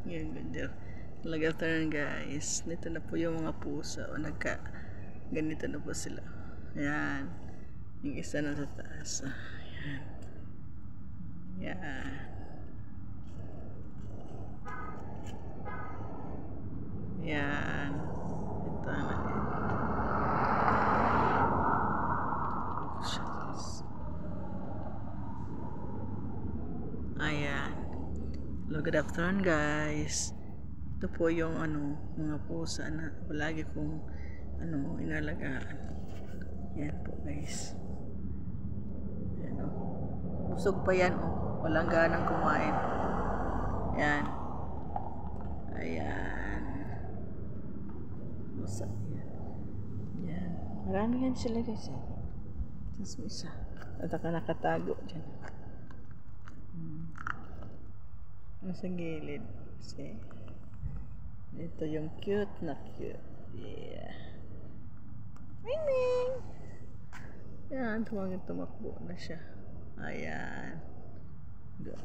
Yan, ganda. Lagatan guys. Nito na po yung mga pusa. O ganito na po sila. Ayan. Yung isa na sa taas. Ayan. Ayan. Ayan. Ito na. Ayan. Good afternoon guys. Ito po yung mga pusa na palagi kong inalagaan. Yan po guys. Ayan, busog pa yan walang ganang kumain. Yan. Ayan. Pusa yan. Yan. Marami yan sila guys. Tapos may isa. At nakatago dyan. Nasa gilid. Kasi ito yung cute na cute. Yeah. Ming Ming! Yan, tumakbo na siya. Ayan. Go.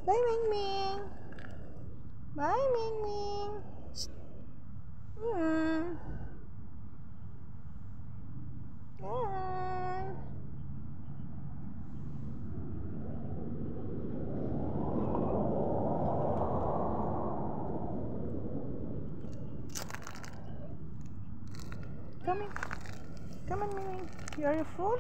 Bye Ming Ming! Bye Ming Ming! Bye! Come on, Ming. You are full?